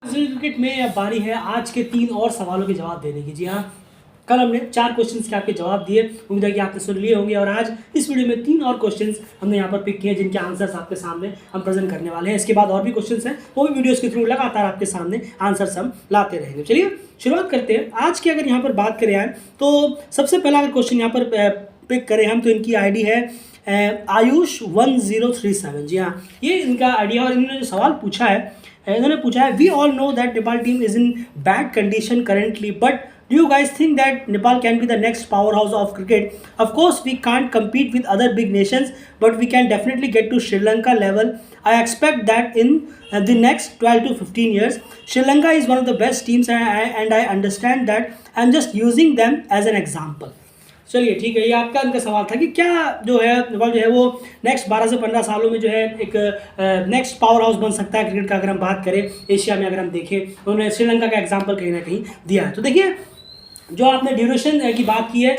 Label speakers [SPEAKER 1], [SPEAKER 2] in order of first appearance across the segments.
[SPEAKER 1] Cricket में अब बारी है आज के 3 और सवालों के जवाब देने की। जी हाँ, कल हमने 4 क्वेश्चंस के आपके जवाब दिए, उम्मीद है कि आपने सुन लिए होंगे। और आज इस वीडियो में 3 और क्वेश्चंस हमने यहाँ पर पिक किए जिनके आंसर्स आपके सामने हम प्रेजेंट करने वाले हैं। इसके बाद और भी क्वेश्चंस हैं, वो भी वीडियोस के थ्रू लगातार आपके सामने आंसर्स हम लाते रहेंगे। चलिए शुरुआत करते हैं। आज की अगर यहाँ पर बात करें आए तो सबसे पहला अगर क्वेश्चन यहाँ पर पिक करें हम तो इनकी आईडी है आयुष 1037। जी हाँ, ये इनका आईडिया और इन्होंने जो सवाल पूछा है, इन्होंने पूछा है we all know that Nepal team is in bad condition currently, but do you guys think that Nepal can be the next powerhouse of cricket? Of course we can't compete with other big nations, but we can definitely get to Sri Lanka level. I expect that in the next 12 to 15 years. Sri Lanka is one of the best teams and I understand that. I'm just using them as an example. चलिए ठीक है, ये आपका इनका सवाल था कि क्या जो है नेपाल जो है वो नेक्स्ट 12 से 15 सालों में जो है एक नेक्स्ट पावर हाउस बन सकता है क्रिकेट का। अगर हम बात करें एशिया में, अगर हम देखें, उन्होंने श्रीलंका का एग्जांपल कहीं ना कहीं दिया है। तो देखिए, जो आपने ड्यूरेशन की बात की है,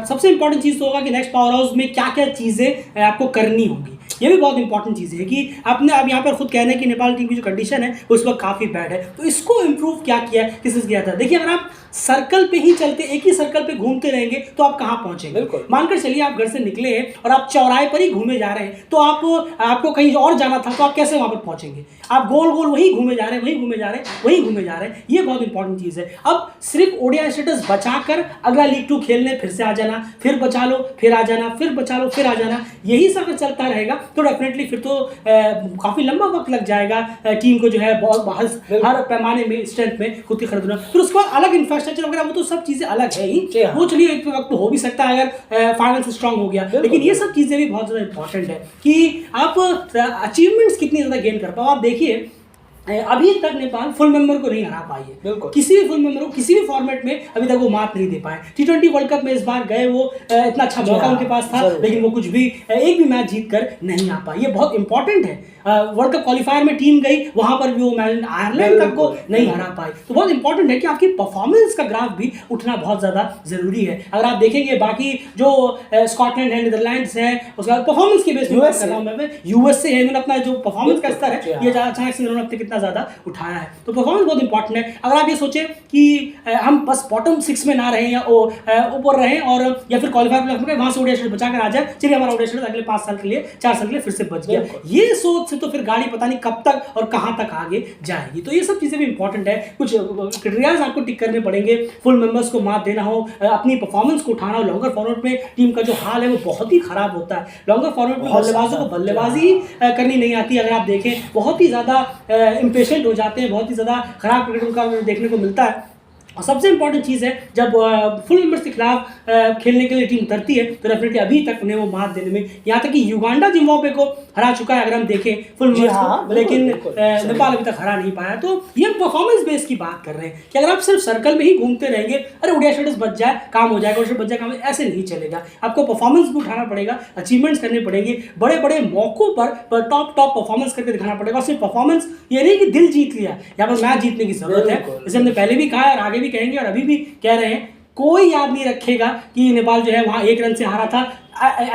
[SPEAKER 1] सबसे इंपॉर्टेंट चीज़ तो होगा कि नेक्स्ट पावर हाउस में क्या क्या चीज़ें आपको करनी होंगी। ये भी बहुत इंपॉर्टेंट चीज़ है कि आपने अब यहाँ पर खुद कहना है कि नेपाल टीम की जो कंडीशन है उस वक्त काफ़ी बैड है, तो इसको इम्प्रूव क्या किया है, किसने किया था। देखिए, अगर आप सर्कल पे ही चलते, एक ही सर्कल पे घूमते रहेंगे तो आप कहाँ पहुंचेंगे। मानकर चलिए आप घर से निकले हैं और आप चौराहे पर ही घूमे जा रहे हैं, तो आपको कहीं और जाना था तो आप कैसे वहां पर पहुंचेंगे। आप गोल गोल वहीं घूमे जा रहे हैं, वहीं घूमे जा रहे हैं, वहीं घूमे जा रहे हैं। ये बहुत इंपॉर्टेंट चीज़ है। अब सिर्फ ओडीआई स्टेटस बचाकर अगला लीग 2 खेलने फिर से आ जाना, फिर बचा लो फिर आ जाना, फिर बचा लो फिर आ जाना, यही सब चलता रहेगा तो डेफिनेटली फिर तो काफ़ी लंबा वक्त लग जाएगा टीम को जो है बहुत हर पैमाने में स्ट्रेंथ में खुद की खरीदना। फिर उसके बाद अलग इंफ्रास्ट्रक्चर वगैरह, वो तो सब चीज़ें अलग है ही, वो चलिए एक वक्त हो भी सकता है अगर फाइनेंस स्ट्रांग हो गया। लेकिन ये सब चीज़ें भी बहुत ज़्यादा इंपॉर्टेंट है कि आप अचीवमेंट्स कितनी ज़्यादा गेन कर पाओ। आप देखिए, अभी तक नेपाल फुल मेंबर को नहीं हरा पाई है, किसी भी फुल मेंबर को किसी भी फॉर्मेट में अभी तक वो मात नहीं दे पाए। T20 वर्ल्ड कप में इस बार गए, वो इतना अच्छा मौका उनके पास था, लेकिन वो कुछ भी एक भी मैच जीत कर नहीं आ पाई। ये बहुत इंपॉर्टेंट है। वर्ल्ड कप क्वालिफायर में टीम गई, वहां पर भी वो मैच आयरलैंड तक को नहीं हरा पाई। तो बहुत इंपॉर्टेंट है कि आपकी परफॉर्मेंस का ग्राफ भी उठना बहुत ज़्यादा जरूरी है। अगर आप देखेंगे बाकी जो स्कॉटलैंड है, नीदरलैंड्स है, उसका परफॉर्मेंस के बेस पे बात कर रहा हूँ मैं, यूएसए है, इन्होंने अपना जो परफॉर्मेंस का स्तर है ये अचानक से इन्होंने कितना ज़्यादा उठाया है। तो परफॉर्मेंस बहुत इंपॉर्टेंट है। अगर आप ये सोचें कि हम बस बॉटम 6 में ना रहें या ऊपर रहें और या फिर क्वालिफायर में वहां से ओडीआई स्टेटस बचा कर आ जाए, चलिए हमारा ओडीआई स्टेटस अगले 5 साल के लिए 4 साल के लिए फिर से बच गया, ये सोच से तो फिर गाड़ी पता नहीं कब तक और कहां तक आगे जाएगी। तो ये सब चीजें भी इंपॉर्टेंट है। कुछ क्राइटेरियाज आपको टिक करने पड़ेंगे। फुल मेंबर्स को मात देना हो, अपनी परफॉर्मेंस को उठाना हो। लॉन्गर फॉर्मेट में टीम का जो हाल है वो बहुत ही खराब होता है। लॉन्गर फॉर्मेट में बल्लेबाजों को बल्लेबाजी करनी नहीं आती। अगर आप देखें, बहुत ही ज्यादा इंपेशेंट हो जाते हैं, बहुत ही ज्यादा खराब क्रिकेट उनका देखने को मिलता है। और सबसे इंपॉर्टेंट चीज़ है, जब फुल मेंबर्स के खिलाफ खेलने के लिए टीम उतरती है तो डेफिनेटली अभी तक उन्हें वो मात देने में, यहाँ तक कि युगांडा जिम्बाब्वे को हरा चुका है अगर हम देखें फुल मेंबर्स को, लेकिन नेपाल अभी तक हरा नहीं पाया। तो ये परफॉर्मेंस बेस की बात कर रहे हैं कि अगर आप सिर्फ सर्कल में ही घूमते रहेंगे, अरे ओडीआई स्टेटस बच जाए काम हो जाएगा, बच जाए काम, ऐसे नहीं चलेगा। आपको परफॉर्मेंस भी उठाना पड़ेगा, अचीवमेंट्स करने पड़ेंगे, बड़े बड़े मौकों पर टॉप परफॉर्मेंस करके दिखाना पड़ेगा। सिर्फ परफॉर्मेंस ये नहीं कि दिल जीत लिया, यहाँ पर मैच जीतने की जरूरत है। जैसे हमने पहले भी कहा और आगे भी कहेंगे और अभी भी कह रहे हैं, कोई याद नहीं रखेगा कि नेपाल जो है वहां 1 रन से हारा था,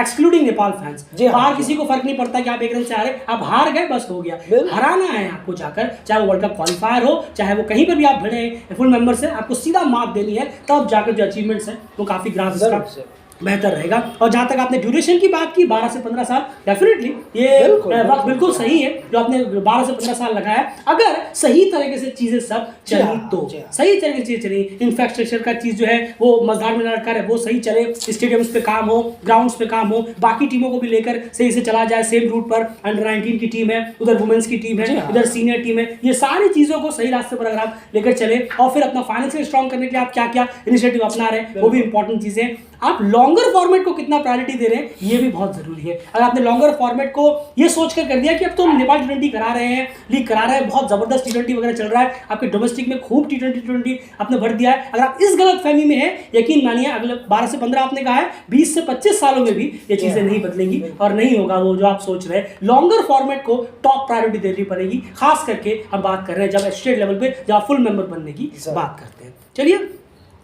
[SPEAKER 1] एक्सक्लूडिंग नेपाल फैंस। बाहर किसी को फर्क नहीं पड़ता कि आप 1 रन से हारे, आप हार गए बस हो गया। हराना है आपको जाकर, चाहे वो वर्ल्ड कप क्वालिफायर हो, चाहे वो कहीं पर भी आप भिड़े फुल मेंबर से, आपको सीधा मात देनी है, तब जाकर जो अचीवमेंट्स है वो काफी ग्राफ बेहतर रहेगा। और जहां तक आपने ड्यूरेशन की बात की 12 से 15 साल, डेफिनेटली ये वक्त बिल्कुल सही है जो आपने 12 से 15 साल लगाया। अगर सही तरीके से चीजें सब चली तो सही तरीके से चीजें चली, इंफ्रास्ट्रक्चर का चीज जो है वो मजदार में रखा है, वो सही चले, स्टेडियम्स पे काम हो, ग्राउंड्स पे काम हो, बाकी टीमों को भी लेकर सही से चला जाए, सेम रूट पर अंडर 19 की टीम है, उधर वुमेन्स की टीम है, इधर सीनियर टीम है, ये सारी चीजों को सही रास्ते पर अगर आप लेकर चले और फिर अपना फाइनेंशियल स्ट्रॉन्ग करने के लिए आप क्या क्या इनिशिएटिव अपना रहे हैं, वो भी इंपॉर्टेंट चीजें। आप लॉन्गर फॉर्मेट को कितना प्रायोरिटी दे रहे हैं, ये भी बहुत जरूरी है। अगर आपने लॉन्गर फॉर्मेट को ये सोचकर कर दिया कि अब तो नेपाल T20 करा रहे हैं, लीग करा रहे हैं, बहुत जबरदस्त T20 वगैरह चल रहा है, आपके डोमेस्टिक में खूब T20 आपने भर दिया है, अगर आप इस गलत फहमी में है, यकीन मानिए अगले 12 से 15 आपने कहा है, 20 से 25 सालों में भी ये चीजें नहीं बदलेंगी और नहीं होगा वो जो आप सोच रहे हैं। लॉन्गर फॉर्मेट को टॉप प्रायोरिटी देनी पड़ेगी, खास करके हम बात कर रहे हैं जब स्टेट लेवल पे जब फुल मेंबर बनने की बात करते हैं। चलिए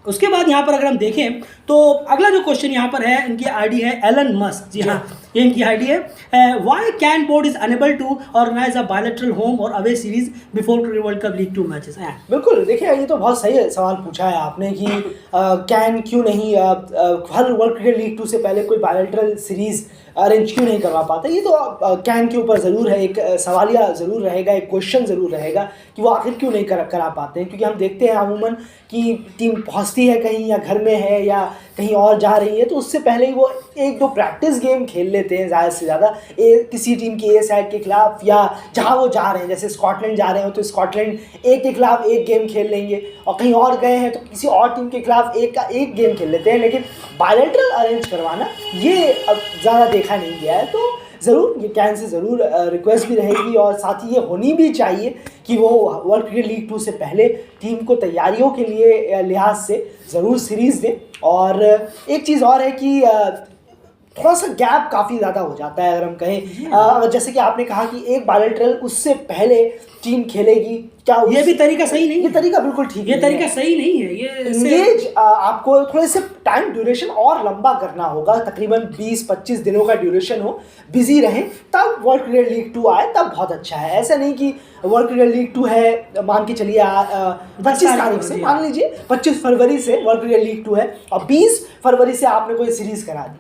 [SPEAKER 1] उसके बाद यहाँ पर अगर हम देखें तो अगला जो क्वेश्चन यहाँ पर है, इनकी आईडी है एलन मस्क। जी हाँ, ये इनकी आईडी है। Why can board is unable to organize a bilateral home और away series before world cup league 2 matches.
[SPEAKER 2] बिल्कुल, देखिए ये तो बहुत सही सवाल पूछा है आपने कि कैन क्यों नहीं हर वर्ल्ड क्रिकेट लीग 2 से पहले कोई बायलैटरल सीरीज अरेंज क्यों नहीं करवा पाते। ये तो कैन के ऊपर ज़रूर है, एक सवालिया ज़रूर रहेगा, एक क्वेश्चन ज़रूर रहेगा कि वो आखिर क्यों नहीं करा पाते हैं। क्योंकि हम देखते हैं अमूमन कि टीम पहुंचती है कहीं या घर में है या कहीं और जा रही है तो उससे पहले ही वो एक दो प्रैक्टिस गेम खेल लेते हैं ज़्यादा से ज़्यादा किसी टीम की ए साइड के खिलाफ, या जहाँ वो जा रहे हैं जैसे स्कॉटलैंड जा रहे हो तो स्कॉटलैंड एक के खिलाफ एक गेम खेल लेंगे, और कहीं और गए हैं तो किसी और टीम के खिलाफ एक का एक गेम खेल लेते हैं। लेकिन बायलैटरल अरेंज करवाना ये अब ज़्यादा देखा नहीं गया है, तो ज़रूर ये कैन से ज़रूर रिक्वेस्ट भी रहेगी और साथ ही ये होनी भी चाहिए कि वो वर्ल्ड क्रिकेट लीग 2 से पहले टीम को तैयारियों के लिए लिहाज से ज़रूर सीरीज़ दें। और एक चीज़ और है कि थोड़ा सा गैप काफ़ी ज़्यादा हो जाता है अगर हम कहें, जैसे कि आपने कहा कि एक बायलैटरल उससे पहले टीम खेलेगी, क्या
[SPEAKER 1] ये भी तरीका सही नहीं,
[SPEAKER 2] ये तरीका बिल्कुल ठीक
[SPEAKER 1] ये तरीका सही नहीं है।
[SPEAKER 2] ये आपको थोड़े से टाइम ड्यूरेशन और लंबा करना होगा, तकरीबन 20-25 दिनों का ड्यूरेशन हो, बिजी रहें, तब वर्ल्ड क्रिकेट लीग 2 आए तब बहुत अच्छा है। ऐसा नहीं कि वर्ल्ड क्रिकेट लीग 2 है, मान के चलिए 25 तारीख से, मान लीजिए 25 फरवरी से वर्ल्ड क्रिकेट लीग 2 है और 20 फरवरी से आपने कोई सीरीज़ करा दी,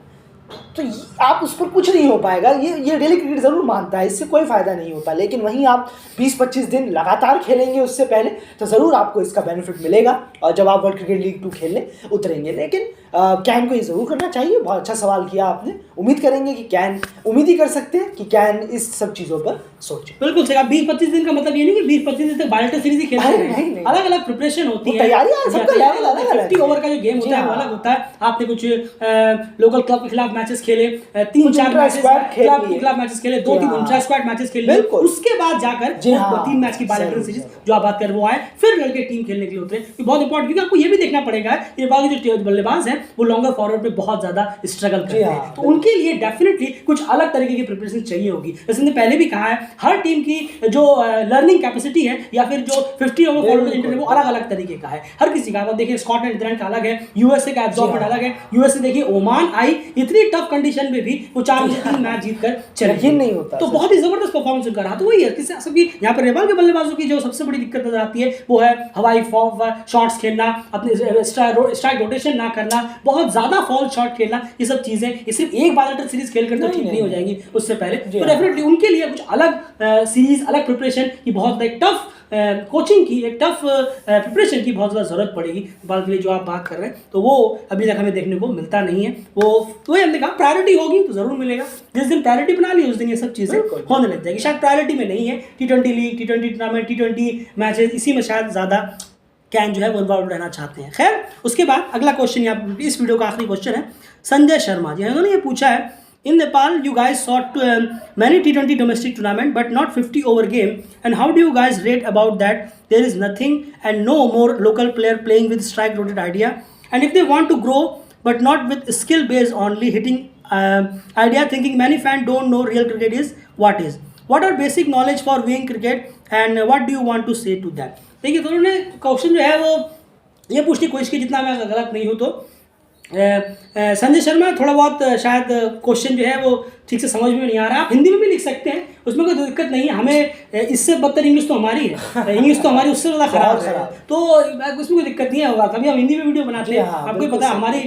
[SPEAKER 2] तो आप उस पर कुछ नहीं हो पाएगा। ये डेली क्रिकेट ज़रूर मानता है, इससे कोई फ़ायदा नहीं होता। लेकिन वहीं आप 20-25 दिन लगातार खेलेंगे उससे पहले तो ज़रूर आपको इसका बेनिफिट मिलेगा, और जब आप वर्ल्ड क्रिकेट लीग 2 खेलने उतरेंगे। लेकिन कैन को ये ज़रूर करना चाहिए। बहुत अच्छा सवाल किया आपने, उम्मीद करेंगे कि कैन उम्मीद ही कर सकते हैं कि कैन इस सब चीज़ों पर सोचे।
[SPEAKER 1] बिल्कुल सही। 20-25 दिन का मतलब ये नहीं कि 20-25 दिन तक बायलैटरल सीरीज ही खेलते हैं, अलग अलग प्रिपरेशन होती है,
[SPEAKER 2] तैयारियां सबका लेवल अलग अलग है।
[SPEAKER 1] 50 ओवर का जो गेम होता है वो अलग होता है। आपने कुछ लोकल क्लब के खिलाफ मैचेस खेले, 3-4 मैचेस क्लब के खिलाफ मैचेस खेले, 2-3 इंट्रा स्क्वाड मैचेस खेले, उसके बाद जाकर 3 मैच की बायलैटरल सीरीज जो आप बात कर रहे हो वो आए, फिर लड़के टीम खेलने के लिए उतरे। ये बहुत इंपॉर्टेंट, क्योंकि आपको ये भी देखना पड़ेगा ये बाकी जो बल्लेबाज हैं वो लॉन्गर फॉरवर्ड पे बहुत ज्यादा स्ट्रगल करते हैं, तो उनके लिए डेफिनेटली कुछ अलग तरीके की प्रिपरेशन चाहिए होगी। जैसे मैंने पहले भी कहा है, हर टीम की जो लर्निंग कैपेसिटी है या फिर जो 50 ओवर फॉरवर्ड इंटरव्यू वो अलग अलग तरीके का है हर किसी का। आप देखिए स्कॉटलैंड नीदरलैंड का अलग है, यूएसए का एब्जॉर्बमेंट अलग है। यूएसए देखिए ओमान आई, इतनी टफ कंडीशन में भी वो 4-3 मैच जीतकर चले,
[SPEAKER 2] नहीं होता,
[SPEAKER 1] तो बहुत ही जबरदस्त परफॉर्मेंस उनका रहा। तो वही है किसी सबकी यहाँ पर नेपाल के बल्लेबाजों की जो सबसे बड़ी दिक्कत नजर आती है वो है हवाई शॉट्स खेलना, अपने स्ट्राइक रोटेशन ना करना, बहुत ज्यादा फॉल शॉट खेलना। ये सब चीजें ये सिर्फ एक बायलैटरल सीरीज खेलकर तो ठीक नहीं हो जाएंगी उससे पहले, तो डेफिनेटली उनके लिए कुछ अलग सीरीज, अलग प्रिपरेशन की बहुत टफ कोचिंग की, एक टफ प्रिपरेशन की बहुत ज़्यादा ज़रूरत पड़ेगी बाल के लिए जो आप बात कर रहे हैं। तो वो अभी तक हमें देखने को मिलता नहीं है। वो तो हमने कहा प्रायोरिटी होगी तो ज़रूर मिलेगा, जिस दिन प्रायोरिटी बना ली उस दिन ये सब चीज़ें होने लग जाएगी। शायद प्रायोरिटी में नहीं है, T20 league, T20 tournament, T20 matches, इसी में शायद ज़्यादा कैन जो है वो इन्वॉल्व रहना चाहते हैं। खैर, उसके बाद अगला क्वेश्चन, यहाँ इस वीडियो का आखिरी क्वेश्चन है संजय शर्मा जी, उन्होंने ये पूछा है, in Nepal you guys sought many T20 domestic tournament but not 50 over game, and how do you guys rate about that? There is nothing and no more local player playing with strike rotate idea, and if they want to grow but not with skill based only hitting idea, thinking many fans don't know real cricket is what are basic knowledge for viewing cricket, and what do you want to say to that? देखिए, तो उन्होंने question जो है वो ये पूछने की कोशिश की, जितना मैं गलत नहीं हूँ तो संजय शर्मा थोड़ा बहुत शायद क्वेश्चन जो है वो ठीक से समझ में नहीं आ रहा। आप हिंदी में भी लिख सकते हैं, उसमें कोई दिक्कत नहीं है। हमें इससे बदतर इंग्लिश तो हमारी है, इंग्लिश तो हमारी उससे ज़्यादा खराब है, तो उसमें कोई दिक्कत नहीं होगा। तभी हम हिंदी में वीडियो बनाते हैं, आपको पता है हमारी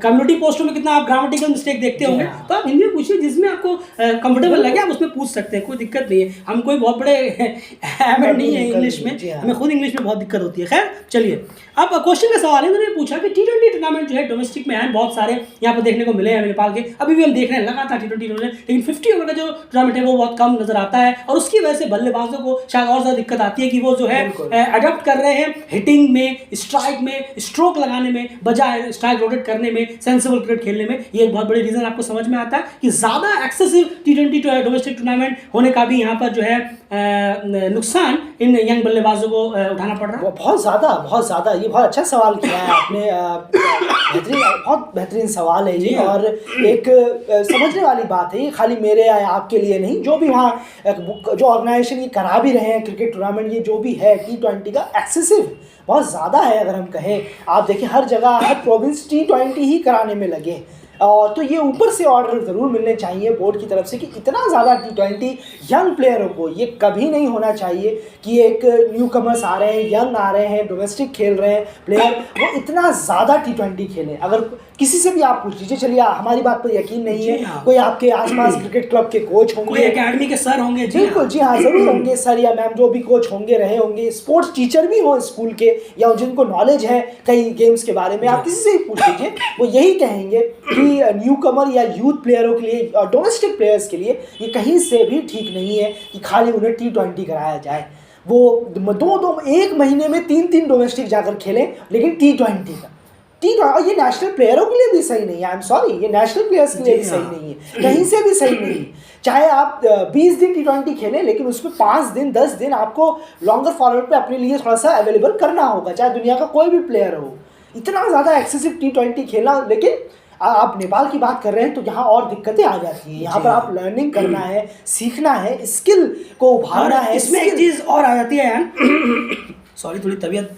[SPEAKER 1] कम्युनिटी पोस्टों में कितना आप ग्रामेटिकल मिस्टेक देखते होंगे, तो आप हिंदी में पूछिए, जिसमें आपको कंफर्टेबल लगे आप उसमें पूछ सकते हैं, कोई दिक्कत नहीं है। हम कोई बहुत बड़े एमएड नहीं है इंग्लिश में, हमें खुद इंग्लिश में बहुत दिक्कत होती है। खैर चलिए, अब क्वेश्चन का सवाल है, उन्होंने पूछा कि T20 टूर्नामेंट जो है डोमेस्टिक में है बहुत सारे यहाँ पर देखने को मिले हैं नेपाल के, अभी भी हम देख रहे हैं लगातार T20 टूर्नामेंट, लेकिन 50 ओवर का जो टूर्नामेंट है वो बहुत कम नजर आता है, और उसकी वजह से बल्लेबाजों को शायद और ज़्यादा दिक्कत आती है कि वो जो है अडॉप्ट कर रहे हैं हिटिंग में, स्ट्राइक में, स्ट्रोक लगाने में, बजाय स्ट्राइक रोटेट करने में, सेंसिबल क्रिकेट खेलने में। ये एक बहुत बड़ी रीज़न आपको समझ में आता है कि ज़्यादा एक्सेसिव T20 डोमेस्टिक टूर्नामेंट होने का भी यहाँ पर जो है नुकसान इन यंग बल्लेबाजों को उठाना पड़ रहा है?
[SPEAKER 2] बहुत ज़्यादा ये बहुत अच्छा सवाल किया है आपने। बहुत बेहतरीन सवाल है ये, और एक समझने वाली बात है ये, खाली मेरे या आपके लिए नहीं, जो भी वहाँ जो ऑर्गेनाइजेशन ये करा भी रहे हैं क्रिकेट टूर्नामेंट, ये जो भी है T20 का एक्सेसिव बहुत ज़्यादा है। अगर हम कहें, आप देखिए हर जगह हर प्रोविंस T20 ही कराने में लगे, और तो ये ऊपर से ऑर्डर ज़रूर मिलने चाहिए बोर्ड की तरफ से कि इतना ज़्यादा T20 यंग प्लेयरों को, ये कभी नहीं होना चाहिए कि एक न्यू कमर्स आ रहे हैं, यंग आ रहे हैं, डोमेस्टिक खेल रहे हैं प्लेयर, वो इतना ज़्यादा T20 खेलें। अगर किसी से भी आप पूछ लीजिए, चलिए हमारी बात पर यकीन नहीं है, कोई आपके आसपास क्रिकेट क्लब के कोच होंगे,
[SPEAKER 1] कोई एकेडमी के सर होंगे,
[SPEAKER 2] बिल्कुल जी हाँ ज़रूर होंगे, सर या मैम जो भी कोच होंगे रहे होंगे, स्पोर्ट्स टीचर भी हो स्कूल के, या जिनको नॉलेज है कई गेम्स के बारे में, आप किसी से ही पूछ लीजिए, वो यही कहेंगे कि न्यू कमर या यूथ प्लेयरों के लिए और डोमेस्टिक प्लेयर्स के लिए ये कहीं से भी ठीक नहीं है कि खाली उन्हें T20 कराया जाए। वो एक महीने में 3 डोमेस्टिक जाकर खेलें, लेकिन T20 का और ये नेशनल प्लेयरों के लिए भी सही नहीं है। आई एम सॉरी, ये नेशनल प्लेयर्स के लिए भी सही नहीं है, कहीं से भी सही नहीं है। चाहे आप 20 दिन T20 खेलें, लेकिन उसमें 5 दिन 10 दिन आपको लॉन्गर फॉर्मेट पे अपने लिए थोड़ा सा अवेलेबल करना होगा, चाहे दुनिया का कोई भी प्लेयर हो। इतना ज़्यादा एक्सेसिव T20 खेलना, लेकिन आप नेपाल की बात कर रहे हैं तो यहाँ और दिक्कतें आ जाती हैं। यहाँ पर आप लर्निंग करना है, सीखना है, स्किल को उभारना है।
[SPEAKER 1] इसमें एक चीज़ और आ जाती है यार, सॉरी थोड़ी तबीयत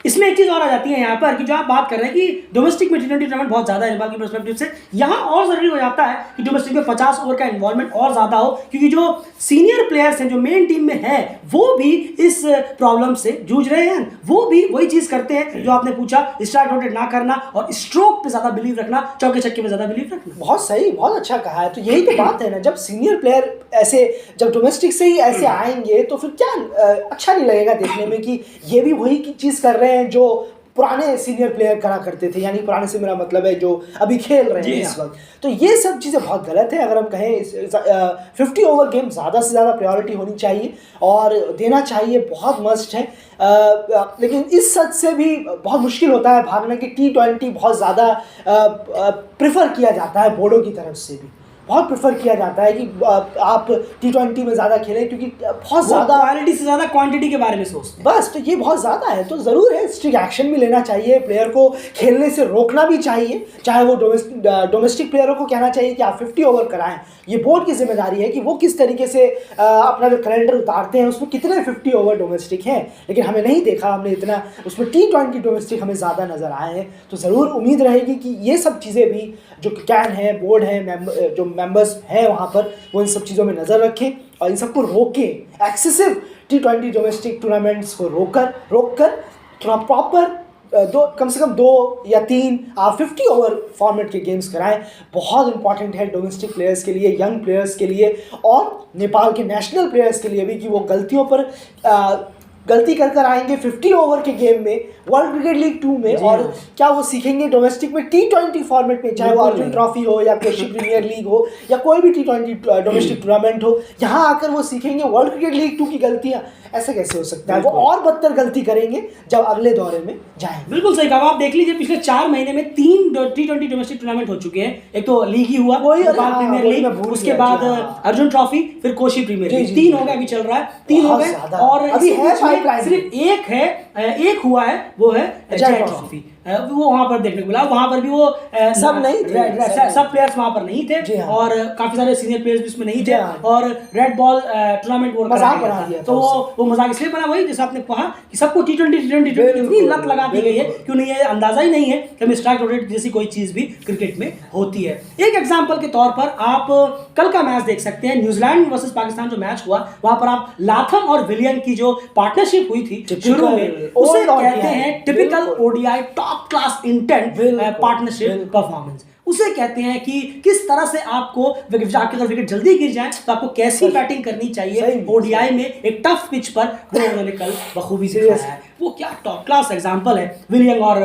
[SPEAKER 1] इसमें एक चीज़ और आ जाती है यहाँ पर कि जो आप बात कर रहे हैं कि डोमेस्टिक में T20 टूर्नामेंट बहुत ज़्यादा है नेपाल की पर्सपेक्टिव से, यहाँ और ज़रूरी हो जाता है कि डोमेस्टिक में 50 ओवर का इन्वॉल्वमेंट और ज़्यादा हो, क्योंकि जो सीनियर प्लेयर्स हैं जो मेन टीम में है वो भी इस प्रॉब्लम से जूझ रहे हैं। वो भी वही चीज़ करते हैं जो आपने पूछा, स्ट्राइक रोटेट ना करना और स्ट्रोक पे ज़्यादा बिलीव रखना, चौके छक्के पे ज़्यादा बिलीव रखना।
[SPEAKER 2] बहुत सही, बहुत अच्छा कहा है। तो यही तो बात है ना, जब सीनियर प्लेयर ऐसे, जब डोमेस्टिक से ही ऐसे आएंगे तो फिर क्या अच्छा नहीं लगेगा देखने में कि ये भी वही चीज़ कर रहे हैं जो पुराने सीनियर प्लेयर करा करते थे। यानी पुराने से मेरा मतलब है जो अभी खेल रहे हैं इस वक्त। तो ये सब चीज़ें बहुत गलत है। अगर हम कहें 50 ओवर गेम ज़्यादा से ज़्यादा प्रायोरिटी होनी चाहिए और देना चाहिए, बहुत मस्ट है। लेकिन इस सच से भी बहुत मुश्किल होता है भागना कि T20 बहुत ज़्यादा प्रेफर किया जाता है बोर्डों की तरफ से भी, बहुत प्रेफर किया जाता है कि आप T20 में ज़्यादा खेलें, क्योंकि बहुत ज़्यादा
[SPEAKER 1] क्वालिटी से ज़्यादा क्वांटिटी के बारे में सोचते हैं।
[SPEAKER 2] बस, तो ये बहुत ज़्यादा है। तो ज़रूर है, स्ट्रिक्ट एक्शन भी लेना चाहिए, प्लेयर को खेलने से रोकना भी चाहिए, चाहे वो डोमेस्टिक प्लेयरों को कहना चाहिए कि आप 50 ओवर कराएं। ये बोर्ड की जिम्मेदारी है कि वो किस तरीके से अपना जो कैलेंडर उतारते हैं उसमें कितने 50 ओवर डोमेस्टिक हैं, लेकिन हमें नहीं देखा, हमने इतना उसमें T20 डोमेस्टिक हमें ज़्यादा नज़र आए हैं। तो ज़रूर उम्मीद रहेगी कि ये सब चीज़ें भी जो कैन है, बोर्ड है, जो मेंबर्स हैं वहाँ पर, वो इन सब चीज़ों में नज़र रखें और इन सबको रोकें। एक्सेसिव T20 डोमेस्टिक टूर्नामेंट्स को रोक कर थोड़ा प्रॉपर कम से कम 2 या 3 आप 50 ओवर फॉर्मेट के गेम्स कराएं। बहुत इंपॉर्टेंट है डोमेस्टिक प्लेयर्स के लिए, यंग प्लेयर्स के लिए और नेपाल के नेशनल प्लेयर्स के लिए भी, कि वो गलतियों पर गलती कर आएंगे 50 ओवर के गेम में, वर्ल्ड क्रिकेट लीग 2 में, और क्या वो सीखेंगे डोमेस्टिक में T20 फॉर्मेट में, चाहे वो अर्जुन ट्रॉफी हो या कोशी प्रीमियर लीग हो या कोई भी T20 डोमेस्टिक टूर्नामेंट हो, यहाँ आकर वो सीखेंगे वर्ल्ड क्रिकेट लीग 2 की गलतियाँ। ऐसा कैसे हो सकता है? वो और बदतर गलती करेंगे जब अगले दौरे में जाएंगे।
[SPEAKER 1] बिल्कुल सही कहा। आप देख लीजिए पिछले 4 महीने में 3 T20 डोमेस्टिक टूर्नामेंट हो चुके हैं। एक तो लीग ही हुआ, नेपाल प्रीमियर लीग, उसके बाद अर्जुन ट्रॉफी, फिर कोशी प्रीमियर लीग, 3 हो गए, अभी चल रहा है 3 हो गए, और अभी सिर्फ एक हुआ है, वो है जय ट्रॉफी। वो वहाँ पर देखने को मिला, वहाँ पर भी वो
[SPEAKER 2] सब नहीं थे,
[SPEAKER 1] सब प्लेयर्स वहाँ पर नहीं थे, और काफी सारे सीनियर प्लेयर्स भी उसमें नहीं थे, और रेड बॉल टूर्नामेंट वो
[SPEAKER 2] मजाक बना दिया।
[SPEAKER 1] तो वो मजाक इसलिए बना, वही जैसे आपने कहा कि सबको T20 इतनी लत लगा दी गई है कि उन्हें ये अंदाजा ही नहीं है कि स्ट्राइक रोटेट जैसी कोई चीज भी क्रिकेट में होती है। एक एग्जांपल के तौर पर आप कल का मैच देख सकते हैं, न्यूजीलैंड वर्सेस पाकिस्तान जो मैच हुआ, वहां पर आप लाथम और विलियन की जो पार्टनरशिप हुई थी शुरू में, उसे कहते हैं typical ODI top class intent partnership performance. उसे कहते हैं कि किस तरह से आपको अगर विकेट जल्दी गिर जाए तो आपको कैसी बैटिंग करनी चाहिए ODI में एक टफ पिच पर, वो उन्होंने कल बखूबी से दिखाया है। वो क्या टॉप क्लास एग्जांपल है विलियम और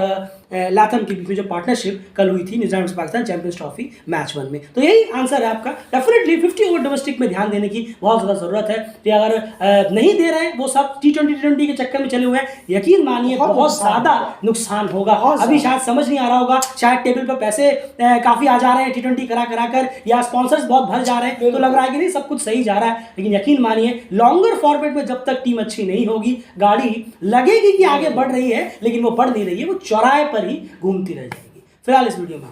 [SPEAKER 1] लाथम के बीच में जो पार्टनरशिप कल हुई थी New Zealand versus Pakistan champions trophy match 1 में। तो यही आंसर है आपका। डेफिनेटली 50 ओवर डोमेस्टिक में ध्यान देने की बहुत ज़्यादा ज़रूरत है। तो अगर नहीं दे रहे हैं वो सब T20 के चक्कर में चले हुए हैं, यकीन मानिए बहुत ज़्यादा नुकसान होगा। अभी शायद समझ नहीं आ रहा होगा, शायद टेबल पर पैसे काफ़ी आ जा रहे हैं T20 करा कर, या स्पॉन्सर्स बहुत भर जा रहे हैं, तो लग रहा है कि नहीं सब कुछ सही जा रहा है। लेकिन यकीन मानिए लॉन्गर फॉर्मेट में जब तक टीम अच्छी नहीं होगी, गाड़ी लगेगी कि आगे बढ़ रही है लेकिन वो बढ़ नहीं रही है, वो चौराहे पर ही घूमती रह जाएगी। फिलहाल इस वीडियो में